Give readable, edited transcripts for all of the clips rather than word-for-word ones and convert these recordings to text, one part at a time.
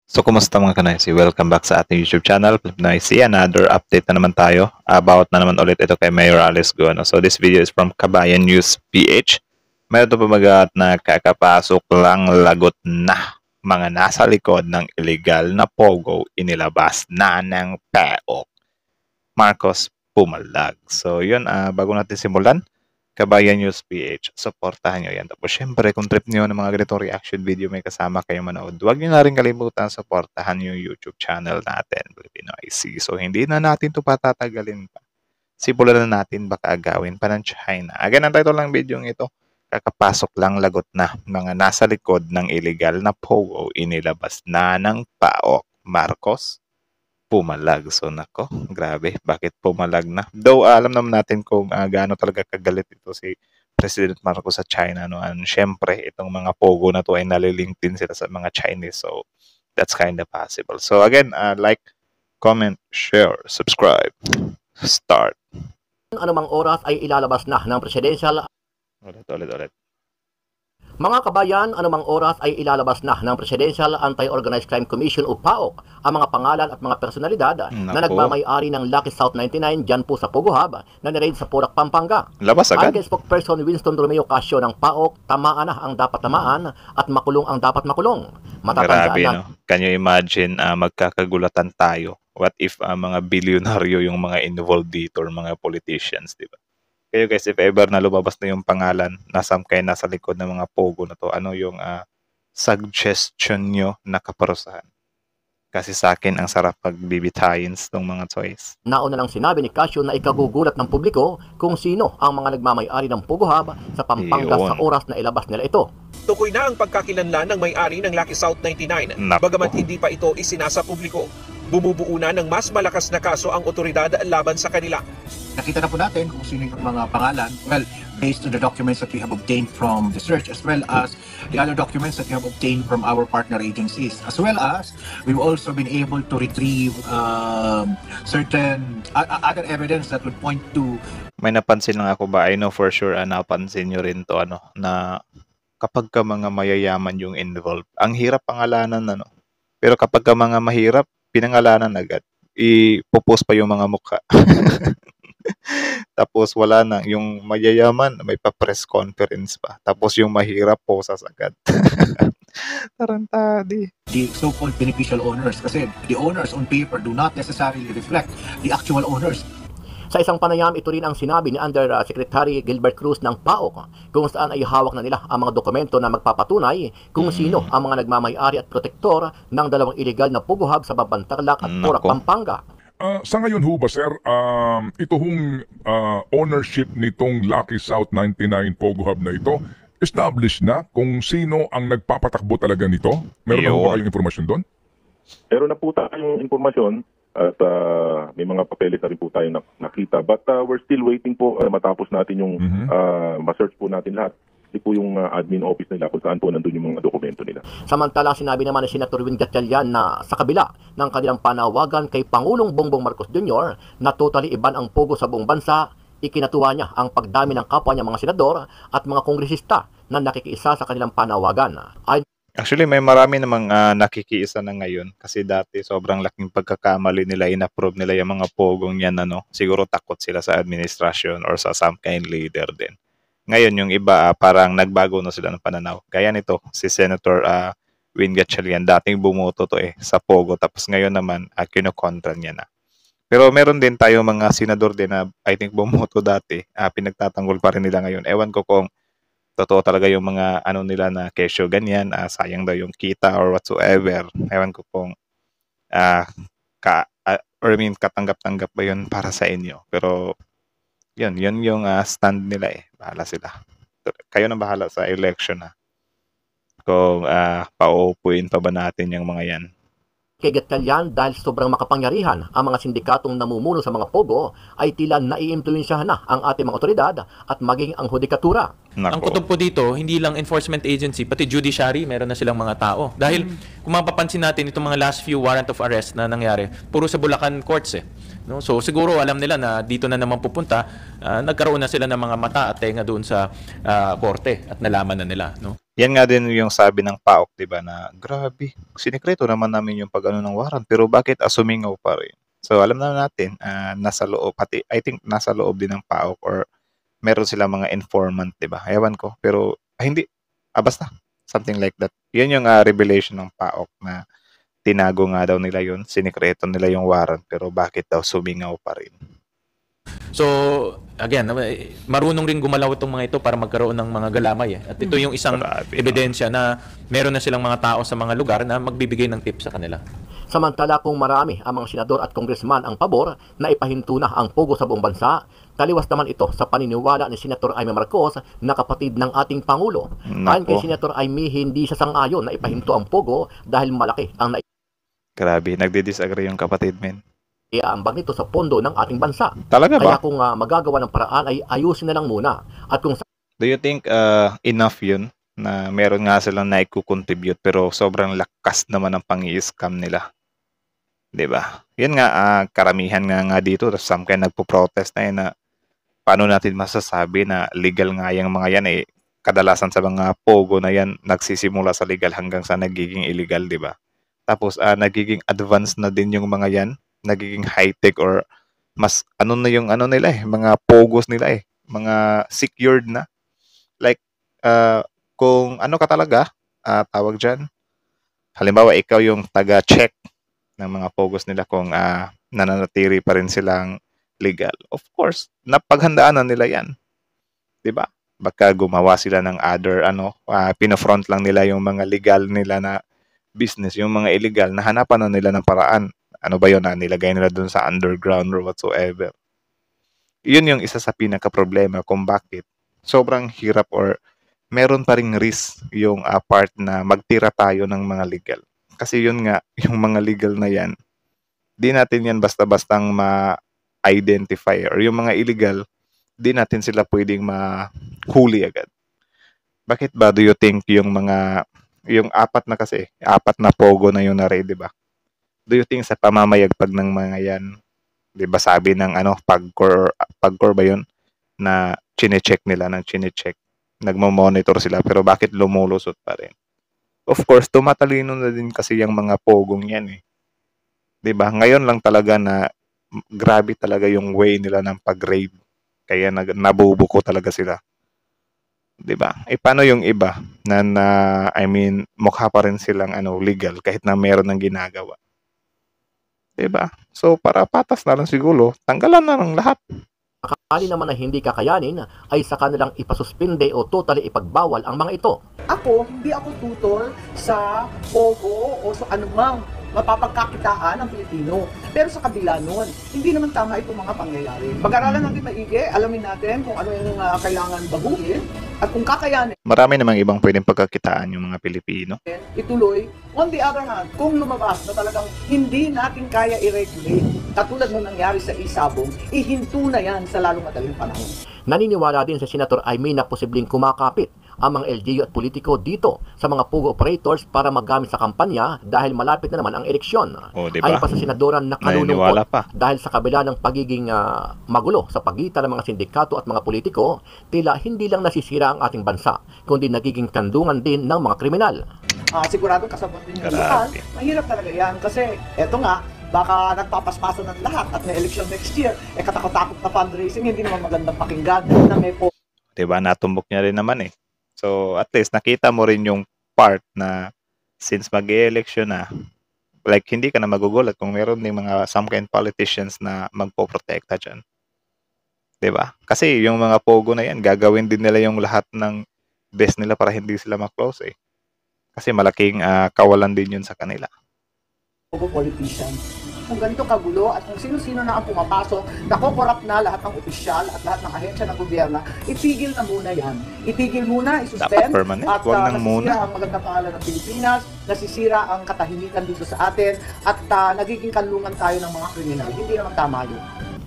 So, kumusta mga kanoysi? Welcome back sa ating YouTube channel, Flip Noisy. Another update na naman tayo. About na naman ulit ito kay Mayor Alice Guo. So, this video is from Kabayan News PH. Mayroon ito pamagat na kakapasok lang lagot na mga nasa likod ng illegal na pogo inilabas na ng PAOK. Marcos Pumalag. So, yun, bago natin simulan, Kabayan News PH. Supportahan nyo yan. Tapos syempre, kung trip nyo ng mga ganitong reaction video may kasama kayo manood, huwag nyo na rin kalimutan supportahan yung YouTube channel natin, Filipino IC. So hindi na natin ito patatagalin pa. Simulan na natin baka agawin pa ng China. Again, ang title lang video ito, kakapasok lang lagot na mga nasa likod ng illegal na pogo inilabas na ng PAOK. Marcos Pumalag. So nako, grabe, bakit pumalag na? Though alam naman natin kung gaano talaga kagalit ito si President Marcos sa China, no? And syempre, itong mga pogo na to ay nalilink din sila sa mga Chinese. So that's kind of possible. So again, like, comment, share, subscribe. Start. Anumang oras ay ilalabas na ng presidential. Ulit. Mga kabayan, anumang oras ay ilalabas na ng Presidential Anti-Organized Crime Commission o PAOK ang mga pangalan at mga personalidad na nagmamay-ari ng Lucky South 99 dyan po sa Pogo Hub na niraid sa Porac, Pampanga. Labas agad. Ang spokesperson Winston Romeo Casio ng PAOK, tamaan na ang dapat tamaan at makulong ang dapat makulong. Grabe, no? Can you imagine, magkakagulatan tayo? What if mga bilyonaryo yung mga involved dito or mga politicians, di ba? Kayo guys, if ever na lumabas na yung pangalan na kayo nasa likod ng mga pogo na to, ano yung suggestion nyo na kaparusahan? Kasi sa akin, ang sarap pagbibitayin ng mga toys. Nauna lang sinabi ni Casio na ikagugulat ng publiko kung sino ang mga nagmamay-ari ng Pogo Hub sa Pampanga sa oras na ilabas nila ito. Tukoy na ang pagkakilanlan ng may-ari ng Lucky South 99, bagamat hindi pa ito isinasa publiko. Bumubuo na ng mas malakas na kaso ang otoridad laban sa kanila. Nakita na po natin kung sino yung mga pangalan. Well, based on the documents that we have obtained from the search as well as the other documents that we have obtained from our partner agencies. As well as, we've also been able to retrieve certain other evidence that would point to... May napansin lang ako ba? I know for sure, napansin nyo rin to, na kapag ka mga mayayaman yung involved, ang hirap pangalanan, Pero kapag ka mga mahirap, pinangalanan agad. Ipopost pa yung mga mukha. Tapos wala na. Yung mayayaman, may pa-press conference pa. Tapos yung mahirap, posas agad. Tarantadi. The so-called beneficial owners. Kasi the owners on paper do not necessarily reflect the actual owners. Sa isang panayam, ito rin ang sinabi ni Undersecretary Gilbert Cruz ng PAOK kung saan ay hawak na nila ang mga dokumento na magpapatunay kung sino ang mga nagmamay-ari at protektor ng dalawang illegal na Pogo Hub sa Babantarlac at Porac, Pampanga. Sa ngayon ho ba sir, ito hong ownership nitong Lucky South 99 Pogo Hub na ito, established na kung sino ang nagpapatakbo talaga nito? Meron na ho ba kayong informasyon doon? Meron na po tayong informasyon at may mga papeles na rin po tayo nakita. But we're still waiting po matapos natin yung ma-search po natin lahat. Hindi po yung admin office nila kung saan po nandun yung mga dokumento nila. Samantalang sinabi naman ni Senator Win Gatchalian na sa kabila ng kanilang panawagan kay Pangulong Bongbong Marcos Jr. na totally iban ang pogo sa buong bansa, ikinatuwa niya ang pagdami ng kapwa niya mga senador at mga kongresista na nakikiisa sa kanilang panawagan. Actually, may marami namang nakikiisa na ngayon kasi dati sobrang laking pagkakamali nila, in-approve nila yung mga pogong yan, siguro takot sila sa administrasyon or sa some kind leader din. Ngayon, yung iba parang nagbago na sila ng pananaw. Kaya nito, si Senator Win Gatchalian, dating bumoto to sa pogo, tapos ngayon naman kinokontra niya na. Pero meron din tayo mga senador din na I think bumoto dati, pinagtatanggol pa rin nila ngayon. Ewan ko kung totoo talaga yung mga nila na kesyo ganyan, sayang daw yung kita or whatsoever. Ewan ko kung katanggap-tanggap ba yun para sa inyo. Pero yun yung stand nila Bahala sila. Kayo na bahala sa election kung pauupuin pa ba natin yung mga yan. Kay Gatchalian, dahil sobrang makapangyarihan ang mga sindikatong namumuno sa mga pogo ay tila naiimpluwensyahan na ang ating mga otoridad at maging ang hudikatura. Ang kutob po dito, hindi lang enforcement agency, pati judiciary, meron na silang mga tao. Dahil kung mapapansin natin itong mga last few warrant of arrest na nangyari, puro sa Bulacan courts No? So siguro alam nila na dito na naman pupunta, nagkaroon na sila ng mga mata at tenga doon sa korte at nalaman na nila. No? Yan nga din yung sabi ng PAOK, 'di ba, na grabe, sinikreto naman namin yung pag-ano ng warrant, pero bakit sumingaw pa rin? So alam na natin, nasa loob, pati I think nasa loob din ng PAOK or meron silang mga informant, 'di ba? Ewan ko, pero hindi, basta something like that. Yun yung revelation ng PAOK na tinago nga daw nila yun, sinikreto nila yung warrant, pero bakit daw sumingaw pa rin? So, again, marunong rin gumalaw itong mga ito para magkaroon ng mga galamay. At ito yung isang ebidensya na meron na silang mga tao sa mga lugar na magbibigay ng tips sa kanila. Samantala kung marami ang mga senador at congressman ang pabor na ipahinto na ang pogo sa buong bansa, taliwas naman ito sa paniniwala ni Senator Amy Marcos na kapatid ng ating Pangulo. Ayon kay Senator Amy, hindi siya sang-ayon na ipahinto ang pogo dahil malaki ang Grabe, nagdi-disagree yung kapatid, men. iaambag nito sa pondo ng ating bansa. Talaga ba? Kaya kung magagawa ng paraan ay ayusin na lang muna. At kung Do you think enough yun na meron nga silang naikukontribute pero sobrang lakas naman ang pang-i-scam nila? 'Di ba? Yun nga, karamihan nga dito, some kaya nagpo-protest na yun na paano natin masasabi na legal nga yung mga yan kadalasan sa mga pogo na yan nagsisimula sa legal hanggang sa nagiging illegal, 'di ba? Tapos nagiging advanced na din yung mga yan, nagiging high-tech or mas na yung nila mga pogos nila mga secured na. Like kung ano ka talaga, tawag diyan. Halimbawa ikaw yung taga-check ng mga pogos nila kung nananatili pa rin silang legal. Of course, napaghandaan na nila 'yan. 'Di ba? Baka gumawa sila ng other pinafront lang nila yung mga legal nila na business, yung mga illegal na hanapan na nila ng paraan. Ano ba yun na nilagay nila dun sa underground or whatsoever. Yun yung isa sa pinaka-problema kung bakit sobrang hirap or meron pa ring risk yung part na magtira tayo ng mga legal. Kasi yun nga, yung mga legal na yan, di natin yan basta-bastang ma-identify or yung mga illegal, di natin sila pwedeng mahuli agad. Bakit ba do you think yung apat na pogo na yun na di ba? Do you think sa pamamayagpag ng mga yan, di ba sabi ng pagcor ba yun, na chine-check nila, nagmo-monitor sila, pero bakit lumulusot pa rin? Of course, tumatalino na din kasi yung mga pogong yan di ba? Ngayon lang talaga na grabe talaga yung way nila ng pag-raid. Kaya nabubuko talaga sila. 'Di ba? Paano yung iba na mukha pa rin silang legal kahit na meron ng ginagawa. 'Di ba? So para patas na lang siguro, tanggalan na ng lahat. sakali naman na hindi kakayanin ay sa kanilang ipasuspinde o totally ipagbawal ang mga ito. Ako, hindi ako tutol sa pogo o sa anumang mapapagkakitaan ng Pilipino. Pero sa kabila nun, hindi naman tama itong mga pangyayari. Pag-aralan natin maigi, alamin natin kung ano yung kailangan baguhin at kung kakayanin. Marami namang ibang pwedeng pagkakitaan yung mga Pilipino. Ituloy. On the other hand, kung lumabas na talagang hindi natin kaya i-regulate, katulad ng nangyari sa Isabong, ihinto na yan sa lalong madaling panahon. Naniniwala din si Senator Amy na posibleng kumakapit ang mga LGU at politiko dito sa mga pogo operators para magamit sa kampanya dahil malapit na naman ang eleksyon. Diba? Ayon pa sa senadora nakalulungkot dahil sa kabila ng pagiging magulo sa pagitan ng mga sindikato at mga politiko, tila hindi lang nasisira ang ating bansa, kundi nagiging kandungan din ng mga kriminal. Sigurado kasabot din yung lokal. Mahirap talaga yan kasi eto nga, baka nagpapaspasan ng lahat at may election next year, katakot-takot na fundraising, hindi naman magandang pakinggan na may po. Diba, natumbok niya rin naman So, at least, nakita mo rin yung part na since mag-e-election na, like, hindi ka na magugulat kung meron din mga some kind politicians na magpoprotekta dyan. Diba? Kasi yung mga pogo na yan, gagawin din nila yung lahat ng best nila para hindi sila ma-close Kasi malaking kawalan din yun sa kanila. Pogo politicians. Kung ganito kagulo at kung sino-sino na ang pumapasok, nakokorrupt na lahat ng opisyal at lahat ng ahensya ng gobyerno, itigil na muna yan. Itigil muna, isuspend, at nasisira ang magandang pangalan ng Pilipinas, nasisira ang katahimikan dito sa atin, at nagiging kanlungan tayo ng mga kriminal. Hindi naman tama yun.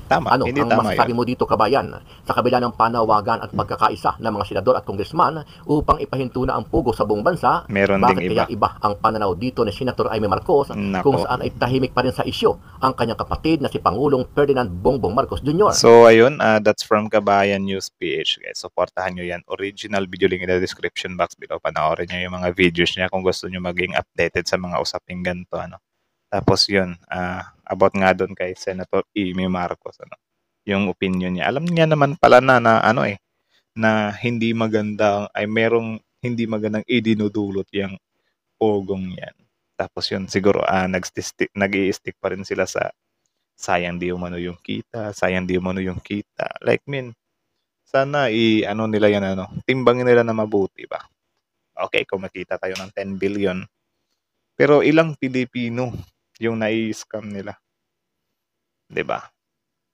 Tama, Ano hindi ang tama masasabi yun. mo dito, kabayan? Sa kabila ng panawagan at pagkakaisa ng mga senador at kongresman upang ipahinto na ang pugo sa buong bansa, Meron bakit ding kaya iba. iba ang pananaw dito ni Senator Amy Marcos kung Nako. saan ay tahimik pa rin sa isyo ang kanyang kapatid na si Pangulong Ferdinand Bongbong Marcos Jr.? So ayun, that's from Kabayan News PH guys. Supportahan nyo yan. Original video link in the description box below. Panoorin nyo yung mga videos niya kung gusto nyo maging updated sa mga usaping ganito. Ano. Tapos yun, about nga doon kay Senator Amy Marcos. Ano, yung opinion niya. Alam niya naman pala na ano na hindi maganda, ay merong hindi magandang idinudulot yung pogong yan. Tapos yun, siguro nag-i-stick pa rin sila sa sayang di umano yung kita, sayang di umano yung kita. Like, sana ano nila yan, timbangin nila na mabuti ba? Okay, kung makita tayo ng 10 billion, pero ilang Pilipino yung nai-scam nila? 'Di ba?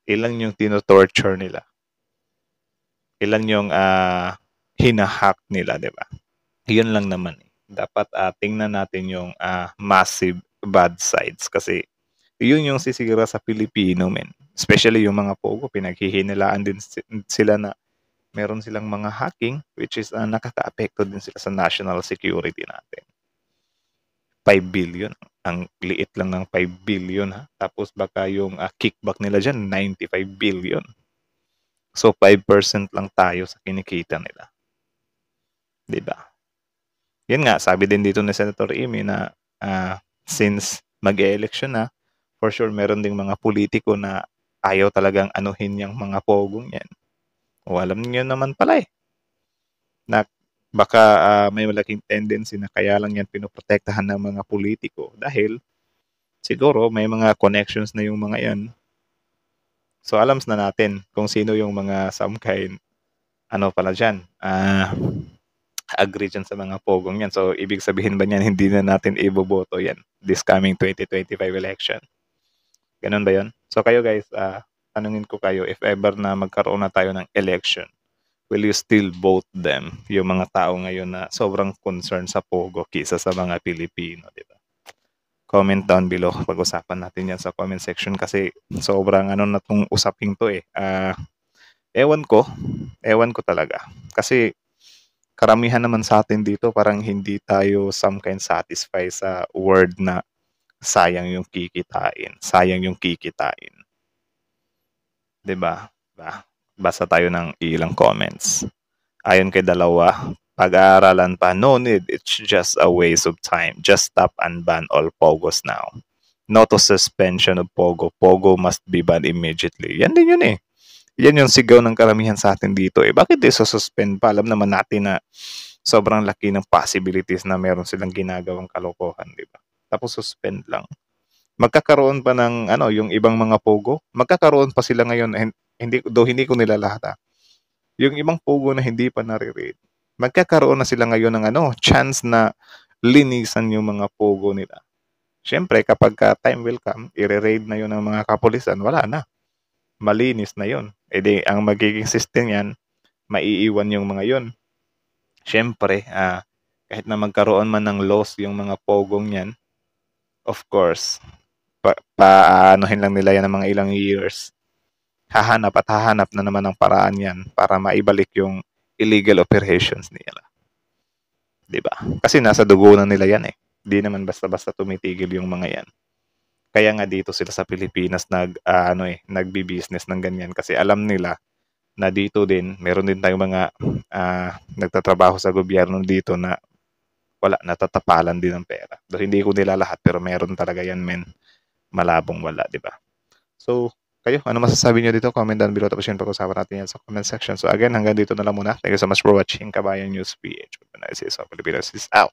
Ilan yung tino-torture nila? Ilan yung hinahack nila, 'di ba? 'Yun lang naman. Dapat tingnan natin yung massive bad sides kasi yun yung sisira sa Pilipino, men. Especially yung mga pogo, pinaghihinilaan din sila na meron silang mga hacking which is nakaka-apekto din sila sa national security natin. 5 billion. Ang liit lang ng 5 billion ha. Tapos baka yung kickback nila dyan, 95 billion. So 5% lang tayo sa kinikita nila. Diba? Yan nga, sabi din dito ni Senator Amy na since mag-e-election na, for sure meron ding mga politiko na ayaw talagang anuhin yung mga pogong yan. O alam niyo naman pala na baka may malaking tendency na kaya lang yan pinoprotektahan ng mga politiko dahil siguro may mga connections na yung mga yan. So alam na natin kung sino yung mga some kind pala dyan, agree dyan sa mga pogong yan. So ibig sabihin ba niyan hindi na natin iboboto yan this coming 2025 election? Ganun ba yun? So kayo guys, tanungin ko kayo, if ever na magkaroon na tayo ng election, will you still vote them? Yung mga tao ngayon na sobrang concerned sa pogo kisa sa mga Pilipino, di ba? Comment down below. Pag-usapan natin yan sa comment section kasi sobrang na tong usaping to Ewan ko talaga. Kasi karamihan naman sa atin dito parang hindi tayo some kind satisfied sa word na sayang yung kikitain. Sayang yung kikitain. Di ba? Basa tayo ng ilang comments. Ayon kay dalawa, pag-aaralan pa, no need, it's just a waste of time. Just stop and ban all pogos now. No to suspension of pogo. Pogo must be banned immediately. Yan din yun Yan yung sigaw ng karamihan sa atin dito Bakit suspend pa? Alam naman natin na sobrang laki ng possibilities na meron silang ginagawang kalokohan, di ba? Tapos suspend lang. Magkakaroon pa ng yung ibang mga pogo. Magkakaroon pa sila ngayon hindi ko nila lahat Yung ibang pogo na hindi pa nare-raid, magkakaroon na sila ngayon ng chance na linisan yung mga pogo nila. Siyempre, kapag time will come, i-raid na yun ng mga kapulisan, wala na. Malinis na yun. Ang magiging system yan, maiiwan yung mga yun. Siyempre, kahit na magkaroon man ng loss yung mga pogong yan, of course, paanohin lang nila yan ng mga ilang years. Hahanap na naman ng paraan yan para maibalik yung illegal operations nila. Diba? Kasi nasa dugo na nila yan Di naman basta-basta tumitigil yung mga yan. Kaya nga dito sila sa Pilipinas nagbi-business ng ganyan kasi alam nila na dito din, meron din tayong mga nagtatrabaho sa gobyerno dito na natatapalan din ng pera. So, hindi ko nila lahat pero meron talaga yan malabong wala, diba? So, kayo, ano masasabi nyo dito? Comment down below tapos yun pag-usapan natin yan sa comment section. So again, hanggang dito na lang muna. Thank you so much for watching Kabayan News PH. Pilipinas is out.